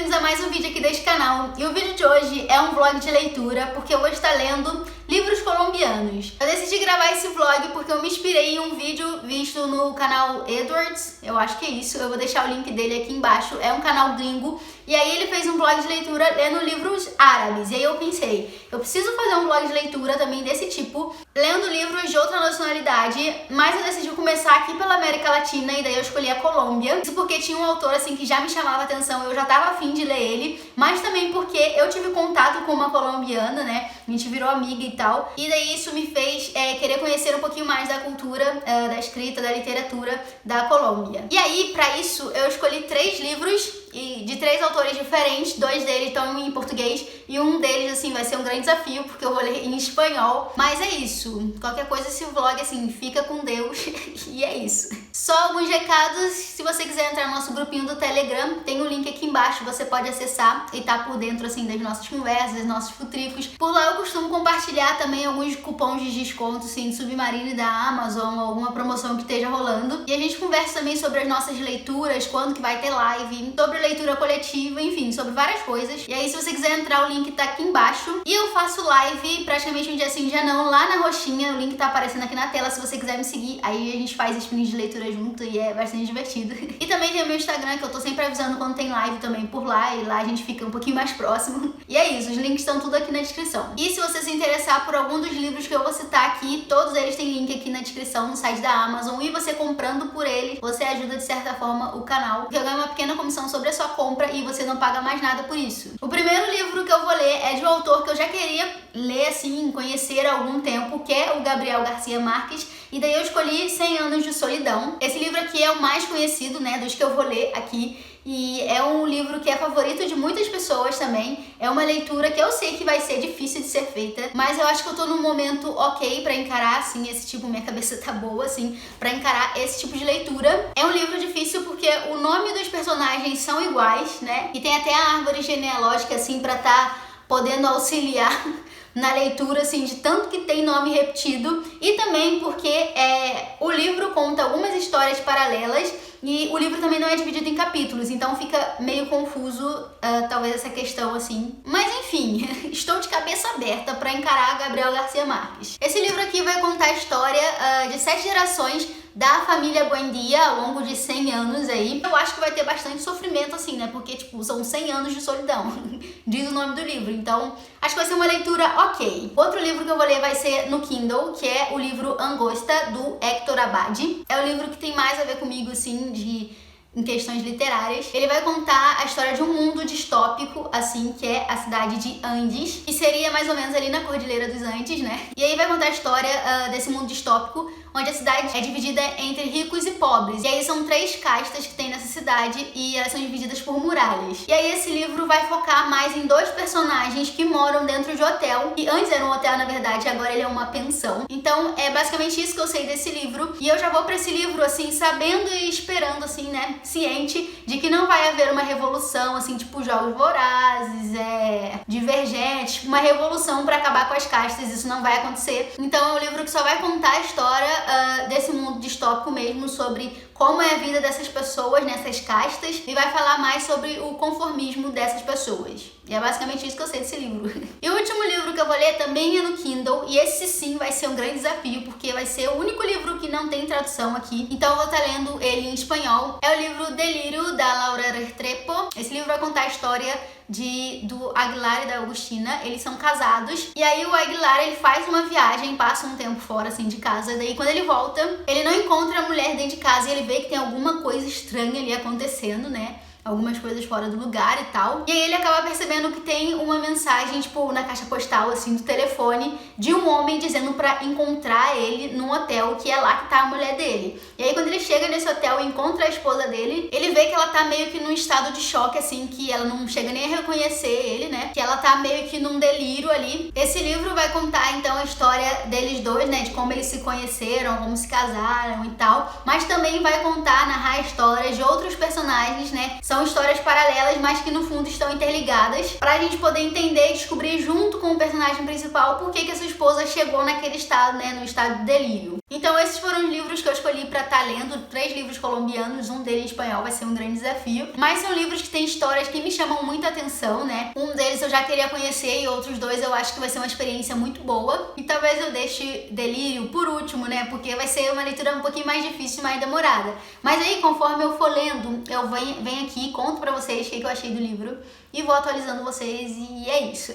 bem-vindos a mais um vídeo aqui deste canal. E o vídeo de hoje é um vlog de leitura, porque eu vou estar lendo livros colombianos. Eu decidi gravar esse vlog porque eu me inspirei em um vídeo visto no canal Edwards, eu acho que é isso, eu vou deixar o link dele aqui embaixo, é um canal gringo, e aí ele fez um vlog de leitura lendo livros árabes, e aí eu pensei, eu preciso fazer um vlog de leitura também desse tipo, lendo livros de outra nacionalidade, mas eu decidi começar aqui pela América Latina, e daí eu escolhi a Colômbia, isso porque tinha um autor assim que já me chamava a atenção, eu já tava afim de ler ele, mas também porque eu tive contato com uma colombiana, né, a gente virou amiga e tal, e daí isso me fez querer conhecer um pouquinho mais da cultura, da escrita, da literatura da Colômbia. E aí, pra isso, eu escolhi 3 livros de 3 autores diferentes, 2 deles estão em português e um deles, assim, vai ser um grande desafio porque eu vou ler em espanhol, mas é isso, qualquer coisa esse vlog, assim, fica com Deus e é isso. Só alguns recados, se você quiser entrar no nosso grupinho do Telegram, tem o link aqui embaixo, você pode acessar e tá por dentro, assim, das nossas conversas, dos nossos futricos. Por lá eu costumo compartilhar também alguns cupons de desconto, assim, de Submarino e da Amazon, alguma promoção que esteja rolando. E a gente conversa também sobre as nossas leituras, quando que vai ter live, sobre leitura coletiva, enfim, sobre várias coisas. E aí, se você quiser entrar, o link tá aqui embaixo. E eu faço live praticamente um dia sim, um dia não, lá na roxinha, o link tá aparecendo aqui na tela, se você quiser me seguir. Aí a gente faz streams de leitura junto e é bastante divertido. E também tem o meu Instagram, que eu tô sempre avisando quando tem live também por lá, e lá a gente fica um pouquinho mais próximo. E é isso, os links estão tudo aqui na descrição. E se você se interessar por algum dos livros que eu vou citar aqui, todos eles têm link aqui na descrição no site da Amazon, e você comprando por ele, você ajuda de certa forma o canal, porque eu ganho uma pequena comissão sobre a sua compra e você não paga mais nada por isso. O primeiro livro que eu vou ler é de um autor que eu já queria ler, assim, conhecer há algum tempo, que é o Gabriel Garcia Marques, e daí eu escolhi 100 Anos de Solidão. Esse livro aqui é o mais conhecido, né, dos que eu vou ler aqui, e é um livro que é favorito de muitas pessoas também. É uma leitura que eu sei que vai ser difícil de ser feita, mas eu acho que eu tô num momento ok pra encarar, assim, esse tipo, minha cabeça tá boa, assim, pra encarar esse tipo de leitura. É um livro difícil porque o nome dos personagens são iguais, né, e tem até a árvore genealógica, assim, pra tá podendo auxiliar na leitura, assim, de tanto que tem nome repetido, e também porque o livro conta algumas histórias paralelas, e o livro também não é dividido em capítulos, então fica meio confuso, talvez essa questão, assim. Mas enfim, estou de cabeça aberta para encarar Gabriel Garcia Marques. Esse livro aqui vai contar a história de 7 gerações da família Buendia ao longo de 100 anos aí. Eu acho que vai ter bastante sofrimento, assim, né? Porque, tipo, são 100 anos de solidão, diz o nome do livro. Então, acho que vai ser uma leitura ok. Outro livro que eu vou ler vai ser no Kindle, que é o livro Angosta, do Hector Abad. É o livro que tem mais a ver comigo, assim, em questões literárias. Ele vai contar a história de um mundo distópico, assim, que é a cidade de Andes, que seria mais ou menos ali na Cordilheira dos Andes, né? E aí vai contar a história desse mundo distópico, onde a cidade é dividida entre ricos e pobres. E aí são 3 castas que tem nessa cidade e elas são divididas por muralhas. E aí esse livro vai focar mais em 2 personagens que moram dentro de hotel, que antes era um hotel, na verdade, agora ele é uma pensão. Então é basicamente isso que eu sei desse livro. E eu já vou pra esse livro, assim, sabendo e esperando, assim, né, ciente de que não vai haver uma revolução, assim, tipo Jogos Vorazes, Divergente, uma revolução pra acabar com as castas, isso não vai acontecer. Então é um livro que só vai contar a história desse mundo distópico mesmo, sobre como é a vida dessas pessoas nessas castas, e vai falar mais sobre o conformismo dessas pessoas. E é basicamente isso que eu sei desse livro. E o último livro que eu vou ler também é no Kindle, e esse sim vai ser um grande desafio, porque vai ser o único livro que não tem tradução aqui, então eu vou estar lendo ele em espanhol. É o livro Delírio, da Laura Restrepo. Esse livro vai contar a história do Aguilar e da Agustina. Eles são casados, e aí o Aguilar, ele faz uma viagem, passa um tempo fora, assim, de casa, daí quando ele volta, ele não encontra a mulher dentro de casa, e ele vê que tem alguma coisa estranha ali acontecendo, né? Algumas coisas fora do lugar e tal. E aí ele acaba percebendo que tem uma mensagem, tipo, na caixa postal, assim, do telefone, de um homem dizendo pra encontrar ele num hotel, que é lá que tá a mulher dele. E aí quando ele chega nesse hotel e encontra a esposa dele, ele vê que ela tá meio que num estado de choque, assim, que ela não chega nem a reconhecer ele, né? Que ela tá meio que num delírio ali. Esse livro vai contar, então, a história deles dois, né? De como eles se conheceram, como se casaram e tal. Mas também vai contar, narrar histórias de outros personagens, né? São São histórias paralelas, mas que no fundo estão interligadas, pra gente poder entender e descobrir junto com o personagem principal por que a sua esposa chegou naquele estado, né, no estado de delírio. Então esses foram os livros que eu escolhi pra estar lendo, 3 livros colombianos, um deles em espanhol, vai ser um grande desafio. Mas são livros que têm histórias que me chamam muita atenção, né? Um deles eu já queria conhecer e outros 2 eu acho que vai ser uma experiência muito boa. E talvez eu deixe Delírio por último, né? Porque vai ser uma leitura um pouquinho mais difícil, mais demorada. Mas aí, conforme eu for lendo, eu venho aqui, conto pra vocês o que eu achei do livro e vou atualizando vocês e é isso.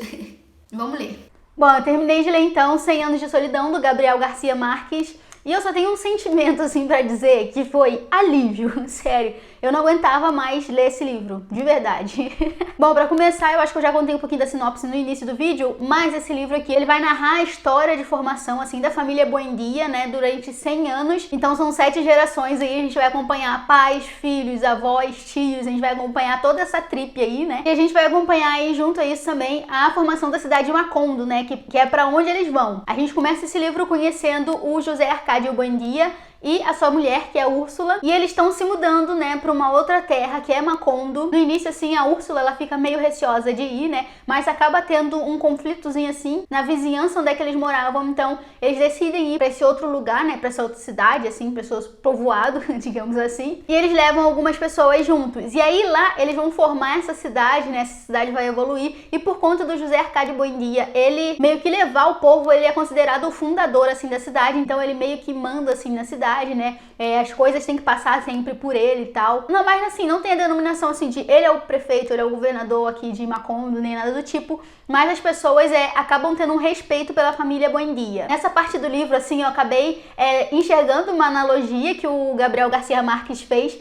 Vamos ler. Bom, eu terminei de ler então 100 Anos de Solidão, do Gabriel Garcia Marques. E eu só tenho um sentimento, assim, pra dizer, que foi alívio, sério. Eu não aguentava mais ler esse livro, de verdade. Bom, pra começar, eu acho que eu já contei um pouquinho da sinopse no início do vídeo, mas esse livro aqui, ele vai narrar a história de formação, assim, da família Buendia, né, durante 100 anos. Então são 7 gerações aí, a gente vai acompanhar pais, filhos, avós, tios, a gente vai acompanhar toda essa trip aí, né. E a gente vai acompanhar aí, junto a isso também, a formação da cidade de Macondo, né, que é pra onde eles vão. A gente começa esse livro conhecendo o José Arcádio Buendia e a sua mulher, que é a Úrsula, e eles estão se mudando, né, pra uma outra terra, que é Macondo. No início, assim, a Úrsula, ela fica meio receosa de ir, né, mas acaba tendo um conflitozinho, assim, na vizinhança onde é que eles moravam, então eles decidem ir pra esse outro lugar, né, pra essa outra cidade, assim, pessoas povoado, digamos assim, e eles levam algumas pessoas juntos, e aí lá eles vão formar essa cidade, né, essa cidade vai evoluir, e por conta do José Arcádio Buendia, ele meio que levar o povo, ele é considerado o fundador, assim, da cidade, então ele meio que manda, assim, na cidade, né? As coisas têm que passar sempre por ele e tal. Não, mas assim, não tem a denominação assim de ele é o prefeito, ele é o governador aqui de Macondo, nem nada do tipo. Mas as pessoas acabam tendo um respeito pela família Buendia. Nessa parte do livro, assim, eu acabei enxergando uma analogia que o Gabriel Garcia Marques fez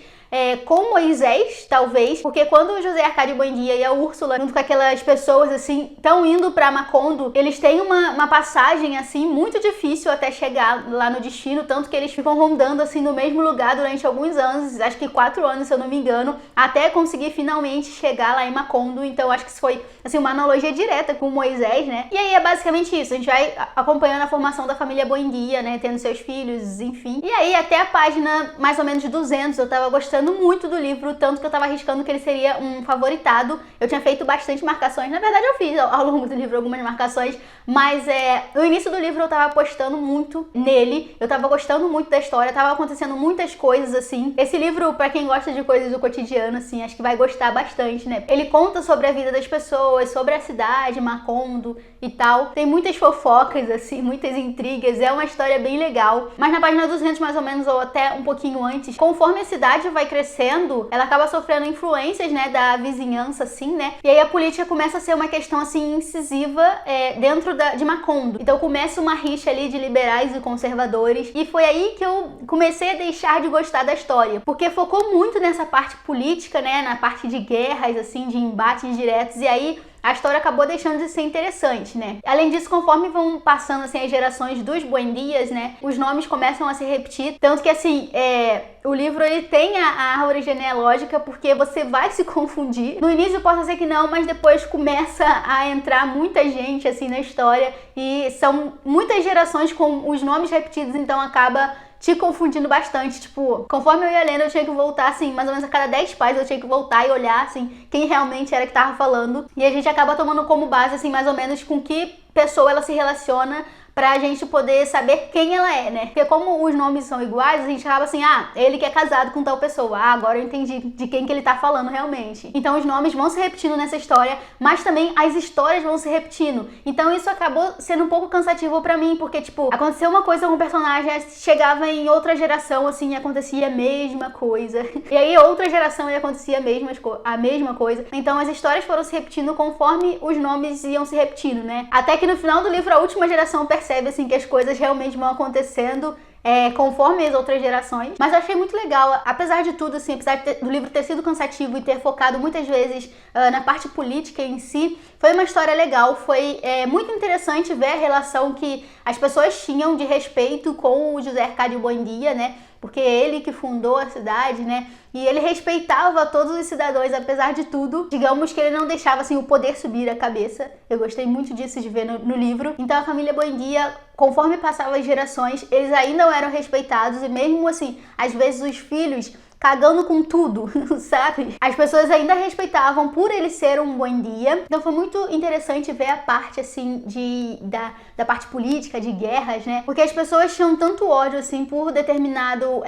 com Moisés, talvez, porque quando o José Arcádio Buendia e a Úrsula, junto com aquelas pessoas, assim, estão indo pra Macondo, eles têm uma passagem, assim, muito difícil até chegar lá no destino, tanto que eles ficam rondando, assim, no mesmo lugar durante alguns anos, acho que 4 anos, se eu não me engano, até conseguir finalmente chegar lá em Macondo. Então acho que isso foi, assim, uma analogia direta com Moisés, né? E aí é basicamente isso, a gente vai acompanhando a formação da família Buendia, né, tendo seus filhos, enfim. E aí até a página mais ou menos de 200 eu tava gostando muito do livro, tanto que eu tava arriscando que ele seria um favoritado. Eu tinha feito bastante marcações, na verdade eu fiz ao longo do livro algumas marcações, mas no início do livro eu tava apostando muito nele, eu tava gostando muito da história, tava acontecendo muitas coisas, assim. Esse livro, pra quem gosta de coisas do cotidiano, assim, acho que vai gostar bastante, né? Ele conta sobre a vida das pessoas, sobre a cidade, Macondo e tal. Tem muitas fofocas, assim, muitas intrigas, é uma história bem legal. Mas na página 200 mais ou menos, ou até um pouquinho antes, conforme a cidade vai crescendo, ela acaba sofrendo influências, né, da vizinhança, assim, né? E aí a política começa a ser uma questão, assim, incisiva dentro de Macondo. Então começa uma rixa ali de liberais e conservadores, e foi aí que eu comecei a deixar de gostar da história, porque focou muito nessa parte política, né, na parte de guerras, assim, de embates diretos, e aí a história acabou deixando de ser interessante, né? Além disso, conforme vão passando, assim, as gerações dos Buendias, né, os nomes começam a se repetir, tanto que, assim, o livro, ele tem a árvore genealógica, porque você vai se confundir. No início pode ser que não, mas depois começa a entrar muita gente, assim, na história, e são muitas gerações com os nomes repetidos, então acaba te confundindo bastante, tipo, conforme eu ia lendo, eu tinha que voltar, assim, mais ou menos a cada 10 páginas eu tinha que voltar e olhar, assim, quem realmente era que tava falando, e a gente acaba tomando como base, assim, mais ou menos com que pessoa ela se relaciona, pra gente poder saber quem ela é, né? Porque como os nomes são iguais, a gente acaba assim, ele que é casado com tal pessoa, agora eu entendi de quem que ele tá falando realmente. Então os nomes vão se repetindo nessa história, mas também as histórias vão se repetindo. Então isso acabou sendo um pouco cansativo pra mim, porque, tipo, aconteceu uma coisa com o personagem, chegava em outra geração, assim, e acontecia a mesma coisa. E aí outra geração e acontecia a mesma coisa. Então as histórias foram se repetindo conforme os nomes iam se repetindo, né? Até que no final do livro a última geração percebe, assim, que as coisas realmente vão acontecendo conforme as outras gerações. Mas eu achei muito legal, apesar de tudo, assim, apesar do livro ter sido cansativo e ter focado muitas vezes na parte política em si, foi uma história legal, foi muito interessante ver a relação que as pessoas tinham de respeito com o José Arcádio Buendia, né? Porque ele que fundou a cidade, né? E ele respeitava todos os cidadãos, apesar de tudo. Digamos que ele não deixava, assim, o poder subir a cabeça. Eu gostei muito disso de ver no livro. Então a família Buendia, conforme passavam as gerações, eles ainda eram respeitados. E mesmo assim, às vezes os filhos cagando com tudo, sabe? As pessoas ainda respeitavam por ele ser um buendia. Então foi muito interessante ver a parte, assim, da parte política, de guerras, né? Porque as pessoas tinham tanto ódio, assim, por determinado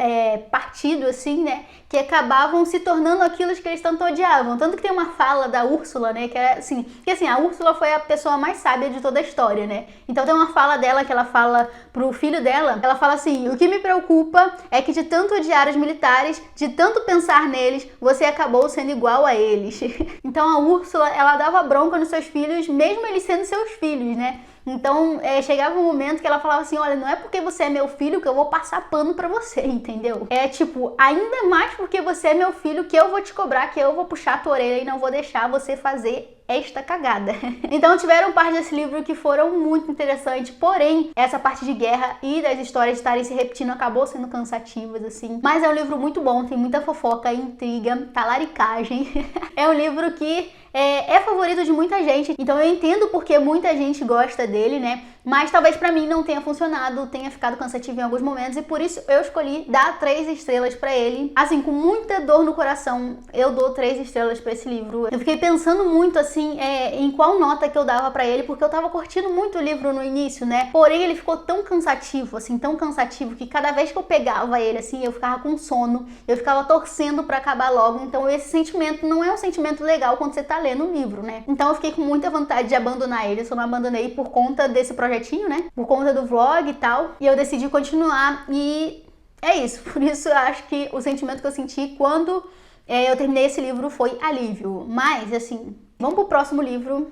partido, assim, né? Que acabavam se tornando aquilo que eles tanto odiavam. Tanto que tem uma fala da Úrsula, né? Que é assim, que assim, a Úrsula foi a pessoa mais sábia de toda a história, né? Então tem uma fala dela que ela fala pro filho dela, ela fala assim: o que me preocupa é que de tanto odiar os militares, de tanto pensar neles, você acabou sendo igual a eles. Então a Úrsula, ela dava bronca nos seus filhos, mesmo eles sendo seus filhos, né? Então, chegava um momento que ela falava assim: olha, não é porque você é meu filho que eu vou passar pano pra você, entendeu? É tipo, ainda mais porque você é meu filho que eu vou te cobrar, que eu vou puxar a tua orelha e não vou deixar você fazer esta cagada. Então tiveram parte desse livro que foram muito interessantes, porém, essa parte de guerra e das histórias estarem se repetindo acabou sendo cansativas, assim. Mas é um livro muito bom, tem muita fofoca, intriga, talaricagem. É um livro que é favorito de muita gente, então eu entendo porque muita gente gosta dele, né? Mas talvez pra mim não tenha funcionado, tenha ficado cansativo em alguns momentos, e por isso eu escolhi dar 3 estrelas pra ele. Assim, com muita dor no coração, eu dou 3 estrelas pra esse livro. Eu fiquei pensando muito, assim, em qual nota que eu dava pra ele, porque eu tava curtindo muito o livro no início, né? Porém, ele ficou tão cansativo, assim, tão cansativo, que cada vez que eu pegava ele, assim, eu ficava com sono, eu ficava torcendo pra acabar logo. Então esse sentimento não é um sentimento legal quando você tá lendo um livro, né? Então eu fiquei com muita vontade de abandonar ele, eu só não abandonei por conta desse projetinho, né? Por conta do vlog e tal. E eu decidi continuar e é isso. Por isso eu acho que o sentimento que eu senti quando eu terminei esse livro foi alívio. Mas, assim, vamos pro próximo livro.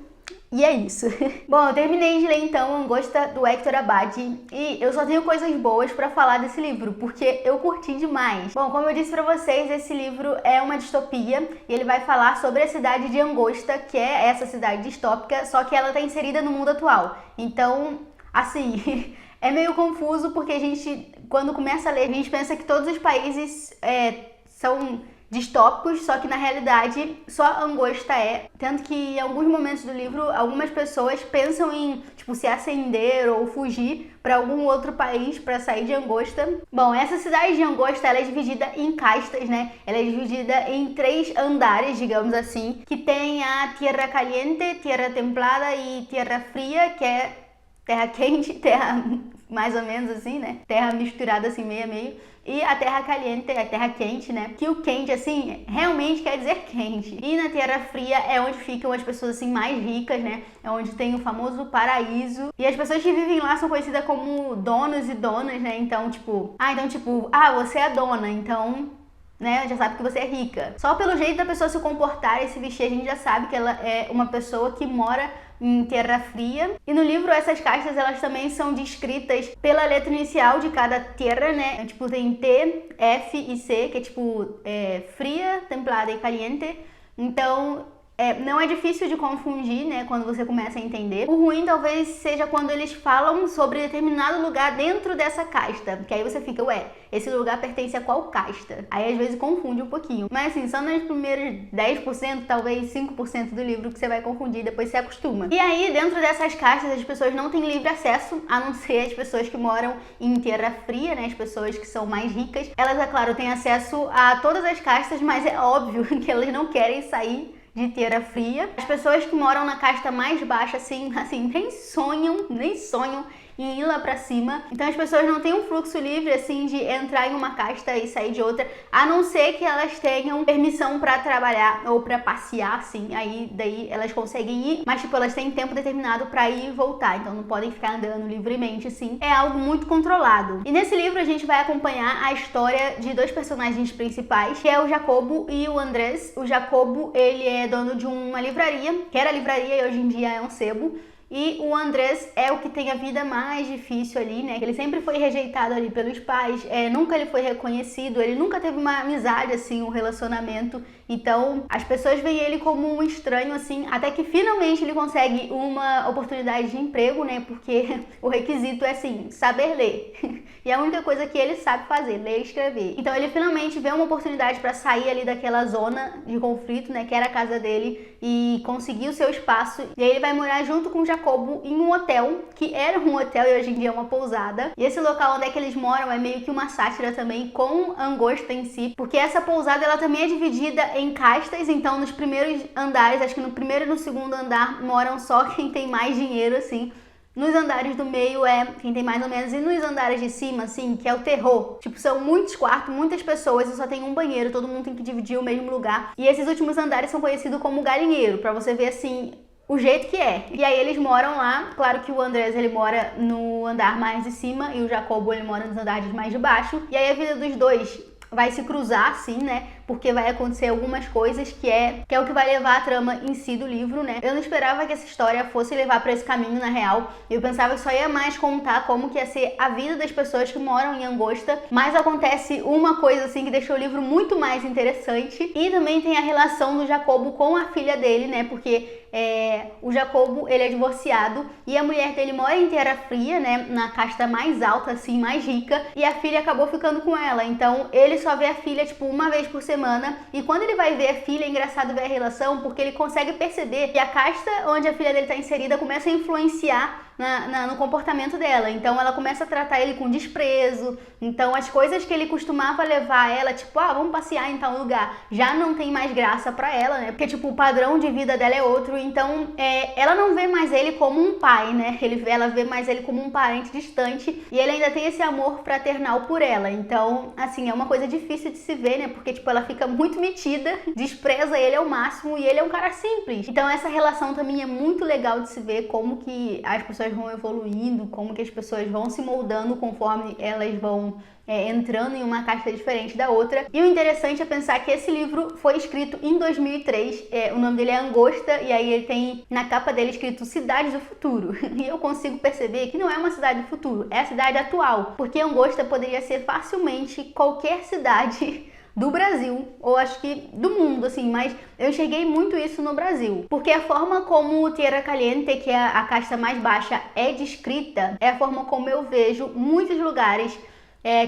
E é isso. Bom, eu terminei de ler então Angosta, do Hector Abad, e eu só tenho coisas boas pra falar desse livro, porque eu curti demais. Bom, como eu disse pra vocês, esse livro é uma distopia, e ele vai falar sobre a cidade de Angosta, que é essa cidade distópica, só que ela tá inserida no mundo atual. Então, assim, é meio confuso, porque a gente, quando começa a ler, a gente pensa que todos os países são distópicos, só que na realidade só Angosta é. Tanto que em alguns momentos do livro, algumas pessoas pensam em, tipo, se acender ou fugir para algum outro país para sair de Angosta. Bom, essa cidade de Angosta, ela é dividida em castas, né? Ela é dividida em 3 andares, digamos assim, que tem a Tierra Caliente, Tierra Templada e Tierra Fria, que é terra quente, terra mais ou menos assim, né? Terra misturada assim, meio a meio. E a terra caliente, a terra quente, né? Que o quente, assim, realmente quer dizer quente. E na terra fria é onde ficam as pessoas, assim, mais ricas, né? É onde tem o famoso paraíso. E as pessoas que vivem lá são conhecidas como donos e donas, né? Então, você é a dona, então, né, já sabe que você é rica. Só pelo jeito da pessoa se comportar e se vestir, a gente já sabe que ela é uma pessoa que mora em terra fria. E no livro essas castas, elas também são descritas pela letra inicial de cada terra, né? Tipo, tem T, F e C, que é tipo fria, templada e caliente. Então, não é difícil de confundir, né, quando você começa a entender. O ruim talvez seja quando eles falam sobre determinado lugar dentro dessa casta, que aí você fica, esse lugar pertence a qual casta? Aí às vezes confunde um pouquinho. Mas assim, só nos primeiros 10%, talvez 5% do livro que você vai confundir, depois você acostuma. E aí, dentro dessas castas, as pessoas não têm livre acesso, a não ser as pessoas que moram em terra fria, né, as pessoas que são mais ricas. Elas, é claro, têm acesso a todas as castas, mas é óbvio que elas não querem sair de terra fria. As pessoas que moram na casta mais baixa, assim, nem sonham em ir lá pra cima. Então as pessoas não têm um fluxo livre, assim, de entrar em uma casta e sair de outra, a não ser que elas tenham permissão pra trabalhar ou pra passear, assim, aí daí elas conseguem ir, mas tipo, elas têm tempo determinado pra ir e voltar, então não podem ficar andando livremente, assim. É algo muito controlado. E nesse livro a gente vai acompanhar a história de 2 personagens principais, que é o Jacobo e o Andrés. O Jacobo, ele é dono de uma livraria, que era livraria e hoje em dia é um sebo. E o Andrés é o que tem a vida mais difícil ali, né? Ele sempre foi rejeitado ali pelos pais, nunca ele foi reconhecido, ele nunca teve uma amizade, assim, um relacionamento. Então as pessoas veem ele como um estranho, assim, até que finalmente ele consegue uma oportunidade de emprego, né? Porque o requisito é, assim, saber ler. E a única coisa que ele sabe fazer, ler e escrever. Então ele finalmente vê uma oportunidade para sair ali daquela zona de conflito, né? Que era a casa dele, e conseguir o seu espaço. E aí ele vai morar junto com o Jacobo em um hotel, que era um hotel e hoje em dia é uma pousada. E esse local onde é que eles moram é meio que uma sátira também com Angosta em si, porque essa pousada ela também é dividida em castas. Então nos primeiros andares, acho que no primeiro e no segundo andar moram só quem tem mais dinheiro, assim. Nos andares do meio é quem tem mais ou menos, e nos andares de cima, assim, que é o terror. Tipo, são muitos quartos, muitas pessoas e só tem um banheiro, todo mundo tem que dividir o mesmo lugar. E esses últimos andares são conhecidos como galinheiro, pra você ver, assim, o jeito que é. E aí eles moram lá, claro que o Andrés ele mora no andar mais de cima e o Jacobo ele mora nos andares mais de baixo. E aí a vida dos dois vai se cruzar, assim, né? Porque vai acontecer algumas coisas que é o que vai levar a trama em si do livro, né? Eu não esperava que essa história fosse levar para esse caminho, na real. Eu pensava que só ia mais contar como que ia ser a vida das pessoas que moram em Angosta, mas acontece uma coisa, assim, que deixou o livro muito mais interessante. E também tem a relação do Jacobo com a filha dele, né? Porque o Jacobo, ele é divorciado e a mulher dele mora em Terra Fria, né? Na casta mais alta, assim, mais rica, e a filha acabou ficando com ela. Então ele só vê a filha, tipo, uma vez por semana. E quando ele vai ver a filha, é engraçado ver a relação, porque ele consegue perceber que a casta onde a filha dele está inserida começa a influenciar no comportamento dela. Então ela começa a tratar ele com desprezo. Então as coisas que ele costumava levar ela, tipo, vamos passear em tal lugar, já não tem mais graça pra ela, né? Porque, tipo, o padrão de vida dela é outro. Então ela não vê mais ele como um pai, né? Ela vê mais ele como um parente distante, e ele ainda tem esse amor fraternal por ela. Então, assim, é uma coisa difícil de se ver, né? Porque, tipo, ela fica muito metida, despreza ele ao máximo, e ele é um cara simples. Então essa relação também é muito legal de se ver, como que as pessoas vão evoluindo, como que as pessoas vão se moldando conforme elas vão entrando em uma casta diferente da outra. E o interessante é pensar que esse livro foi escrito em 2003, o nome dele é Angosta, e aí ele tem na capa dele escrito Cidade do Futuro. E eu consigo perceber que não é uma cidade do futuro, é a cidade atual, porque Angosta poderia ser facilmente qualquer cidade do Brasil, ou acho que do mundo, assim, mas eu enxerguei muito isso no Brasil, porque a forma como o Tierra Caliente, que é a casta mais baixa, é descrita, é a forma como eu vejo muitos lugares.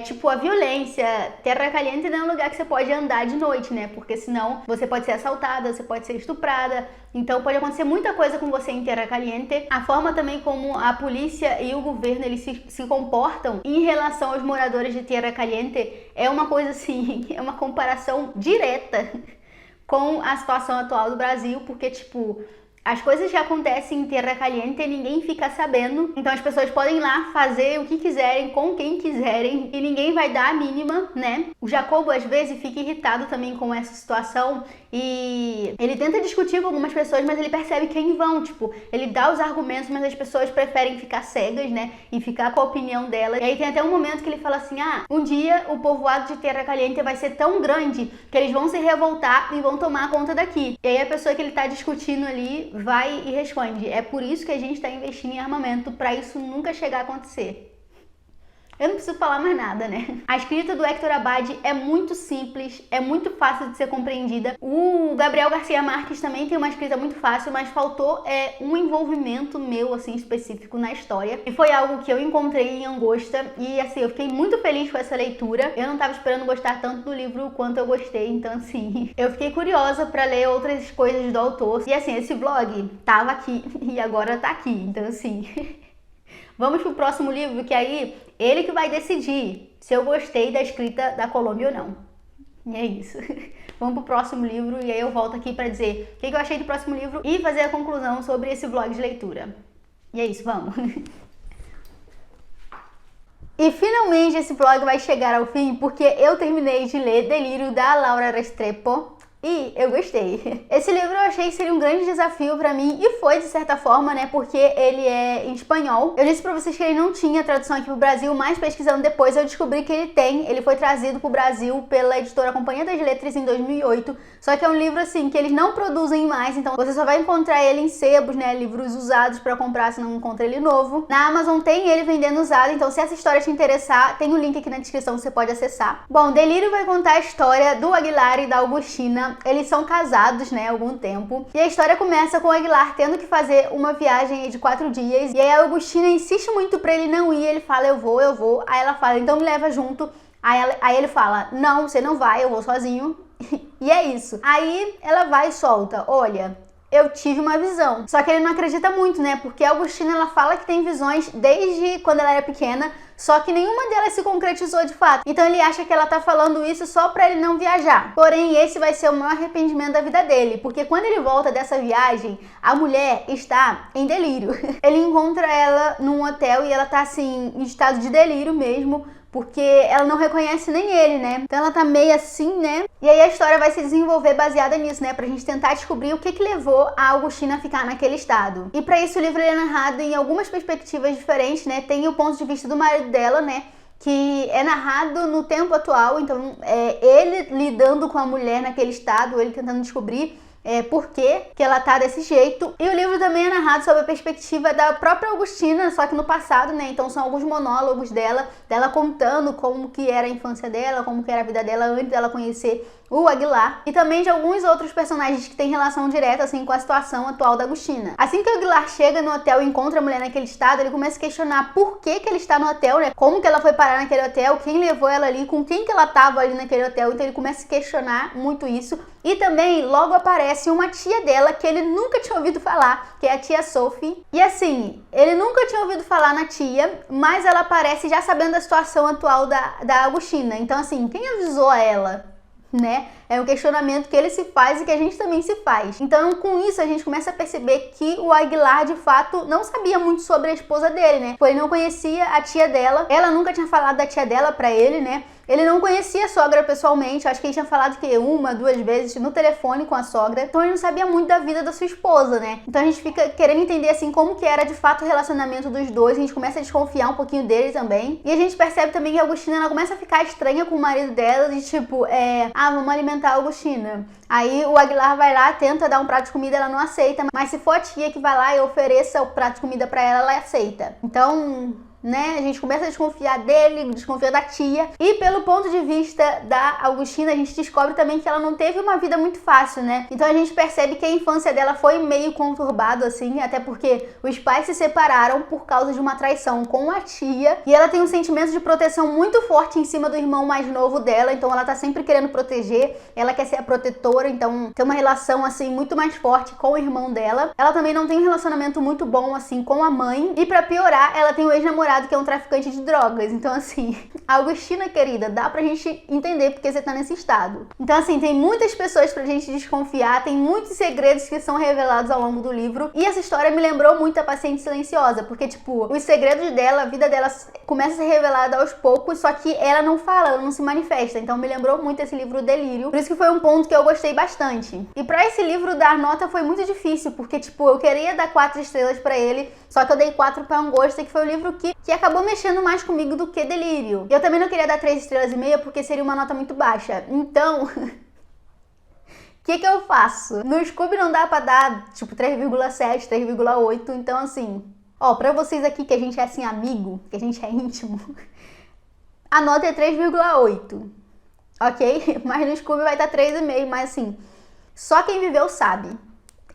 Tipo a violência. Terra Caliente não é um lugar que você pode andar de noite, né? Porque senão você pode ser assaltada, você pode ser estuprada. Então pode acontecer muita coisa com você em Terra Caliente. A forma também como a polícia e o governo eles se comportam em relação aos moradores de Terra Caliente é uma coisa assim, é uma comparação direta com a situação atual do Brasil, porque, tipo, as coisas que acontecem em Terra Caliente ninguém fica sabendo, então as pessoas podem ir lá fazer o que quiserem, com quem quiserem, e ninguém vai dar a mínima, né? O Jacobo às vezes fica irritado também com essa situação, e ele tenta discutir com algumas pessoas, mas ele percebe que é em vão, tipo, ele dá os argumentos, mas as pessoas preferem ficar cegas, né? E ficar com a opinião delas. E aí tem até um momento que ele fala assim, um dia o povoado de Terra Caliente vai ser tão grande que eles vão se revoltar e vão tomar conta daqui. E aí a pessoa que ele tá discutindo ali vai e responde, é por isso que a gente está investindo em armamento, para isso nunca chegar a acontecer. Eu não preciso falar mais nada, né? A escrita do Héctor Abad é muito simples, é muito fácil de ser compreendida. O Gabriel Garcia Marques também tem uma escrita muito fácil, mas faltou um envolvimento meu, assim, específico na história. E foi algo que eu encontrei em Angosta, e assim, eu fiquei muito feliz com essa leitura. Eu não tava esperando gostar tanto do livro quanto eu gostei, então assim, eu fiquei curiosa pra ler outras coisas do autor. E assim, esse vlog tava aqui e agora tá aqui, então assim... Vamos pro próximo livro, que aí ele que vai decidir se eu gostei da escrita da Colômbia ou não. E é isso. Vamos pro próximo livro e aí eu volto aqui pra dizer o que eu achei do próximo livro e fazer a conclusão sobre esse vlog de leitura. E é isso, vamos! E finalmente esse vlog vai chegar ao fim, porque eu terminei de ler Delírio, da Laura Restrepo. E eu gostei. Esse livro eu achei que seria um grande desafio pra mim, e foi de certa forma, né, porque ele é em espanhol. Eu disse pra vocês que ele não tinha tradução aqui pro Brasil, mas pesquisando depois eu descobri que ele tem. Ele foi trazido pro Brasil pela editora Companhia das Letras em 2008, só que é um livro assim que eles não produzem mais, então você só vai encontrar ele em sebos, né, livros usados pra comprar se não encontra ele novo. Na Amazon tem ele vendendo usado, então se essa história te interessar, tem um link aqui na descrição, você pode acessar. Bom, Delírio vai contar a história do Aguilar e da Augustina, eles são casados, né, há algum tempo. E a história começa com o Aguilar tendo que fazer uma viagem de 4 dias. E aí a Augustina insiste muito pra ele não ir. Ele fala, eu vou. Aí ela fala, então me leva junto. Aí ele fala, não, você não vai, eu vou sozinho. E é isso. Aí ela vai e solta, olha, eu tive uma visão. Só que ele não acredita muito, né? Porque a Augustina, ela fala que tem visões desde quando ela era pequena, só que nenhuma delas se concretizou de fato. Então ele acha que ela tá falando isso só pra ele não viajar. Porém, esse vai ser o maior arrependimento da vida dele, porque quando ele volta dessa viagem, a mulher está em delírio. Ele encontra ela num hotel e ela tá assim, em estado de delírio mesmo, porque ela não reconhece nem ele, né? Então ela tá meio assim, né? E aí a história vai se desenvolver baseada nisso, né? Pra gente tentar descobrir o que levou a Augustina a ficar naquele estado. E pra isso o livro é narrado em algumas perspectivas diferentes, né? Tem o ponto de vista do marido dela, né? Que é narrado no tempo atual, então é ele lidando com a mulher naquele estado, ele tentando descobrir por que ela tá desse jeito. E o livro também é narrado sob a perspectiva da própria Augustina, só que no passado, né? Então são alguns monólogos dela contando como que era a infância dela, como que era a vida dela antes dela conhecer o Aguilar, e também de alguns outros personagens que têm relação direta assim com a situação atual da Augustina. Assim que o Aguilar chega no hotel e encontra a mulher naquele estado, ele começa a questionar por que ele está no hotel, né? Como que ela foi parar naquele hotel, quem levou ela ali, com quem que ela estava ali naquele hotel. Então ele começa a questionar muito isso. E também logo aparece uma tia dela que ele nunca tinha ouvido falar, que é a tia Sophie. E assim, ele nunca tinha ouvido falar na tia, mas ela aparece já sabendo da situação atual da Augustina. Então assim, quem avisou a ela? Né? É um questionamento que ele se faz e que a gente também se faz. Então, com isso, a gente começa a perceber que o Aguilar, de fato, não sabia muito sobre a esposa dele, né? Ele não conhecia a tia dela, ela nunca tinha falado da tia dela pra ele, né? Ele não conhecia a sogra pessoalmente, acho que ele tinha falado que 1, 2 vezes no telefone com a sogra, então ele não sabia muito da vida da sua esposa, né? Então a gente fica querendo entender assim como que era de fato o relacionamento dos dois, a gente começa a desconfiar um pouquinho dele também, e a gente percebe também que a Augustina, ela começa a ficar estranha com o marido dela, de tipo, vamos alimentar a Augustina. Aí o Aguilar vai lá, tenta dar um prato de comida, ela não aceita, mas se for a tia que vai lá e ofereça o prato de comida pra ela, ela aceita. Então, né, a gente começa a desconfiar dele, desconfia da tia. E pelo ponto de vista da Augustina, a gente descobre também que ela não teve uma vida muito fácil, né? Então a gente percebe que a infância dela foi meio conturbada, assim, até porque os pais se separaram por causa de uma traição com a tia. E ela tem um sentimento de proteção muito forte em cima do irmão mais novo dela, então ela tá sempre querendo proteger, ela quer ser a protetora, então tem uma relação, assim, muito mais forte com o irmão dela. Ela também não tem um relacionamento muito bom, assim, com a mãe. E pra piorar, ela tem um ex-namorado que é um traficante de drogas. Então assim, Augustina, querida, dá pra gente entender porque você tá nesse estado. Então assim, tem muitas pessoas pra gente desconfiar, tem muitos segredos que são revelados ao longo do livro, e essa história me lembrou muito a Paciente Silenciosa, porque tipo, os segredos dela, a vida dela começa a ser revelada aos poucos, só que ela não fala, ela não se manifesta. Então me lembrou muito esse livro Delírio, por isso que foi um ponto que eu gostei bastante. E pra esse livro dar nota foi muito difícil, porque tipo, eu queria dar 4 estrelas pra ele, só que eu dei 4 pra Angosta, que foi o livro que acabou mexendo mais comigo do que Delírio. E eu também não queria dar 3 estrelas e meia, porque seria uma nota muito baixa. Então, o que eu faço? No Scooby não dá pra dar, tipo, 3,7, 3,8. Então, assim, pra vocês aqui que a gente é, assim, amigo, que a gente é íntimo, a nota é 3,8, ok? Mas no Scooby vai estar 3,5, mas, assim, só quem viveu sabe.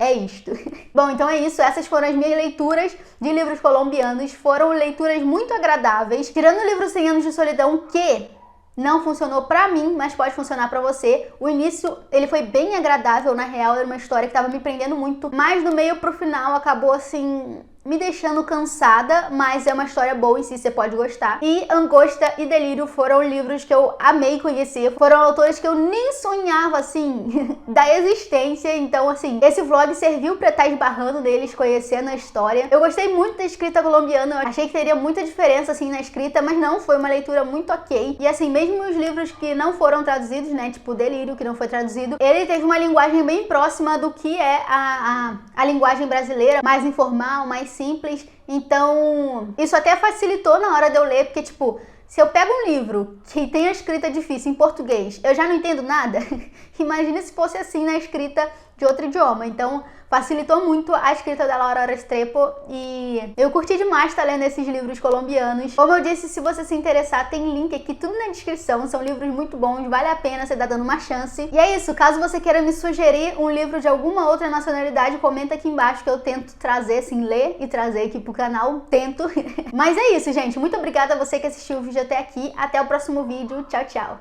É isto. Bom, então é isso. Essas foram as minhas leituras de livros colombianos. Foram leituras muito agradáveis. Tirando o livro 100 Anos de Solidão, que não funcionou pra mim, mas pode funcionar pra você. O início, ele foi bem agradável, na real. Era uma história que tava me prendendo muito. Mas do meio pro final, acabou assim, me deixando cansada, mas é uma história boa em si, você pode gostar. E Angosta e Delírio foram livros que eu amei conhecer, foram autores que eu nem sonhava, assim, da existência. Então, assim, esse vlog serviu pra estar esbarrando neles, conhecendo a história. Eu gostei muito da escrita colombiana, eu achei que teria muita diferença, assim, na escrita, mas não, foi uma leitura muito ok. E, assim, mesmo os livros que não foram traduzidos, né, tipo Delírio, que não foi traduzido, ele teve uma linguagem bem próxima do que é a linguagem brasileira, mais informal, mais simples. Então, isso até facilitou na hora de eu ler, porque, tipo, se eu pego um livro que tem a escrita difícil em português, eu já não entendo nada. Imagina se fosse assim na escrita de outro idioma. Então facilitou muito a escrita da Laura Restrepo e eu curti demais estar lendo esses livros colombianos. Como eu disse, se você se interessar, tem link aqui tudo na descrição. São livros muito bons, vale a pena você dar dando uma chance. E é isso, caso você queira me sugerir um livro de alguma outra nacionalidade, comenta aqui embaixo que eu tento trazer, assim, ler e trazer aqui pro canal, tento. Mas é isso, gente. Muito obrigada a você que assistiu o vídeo até aqui. Até o próximo vídeo. Tchau, tchau.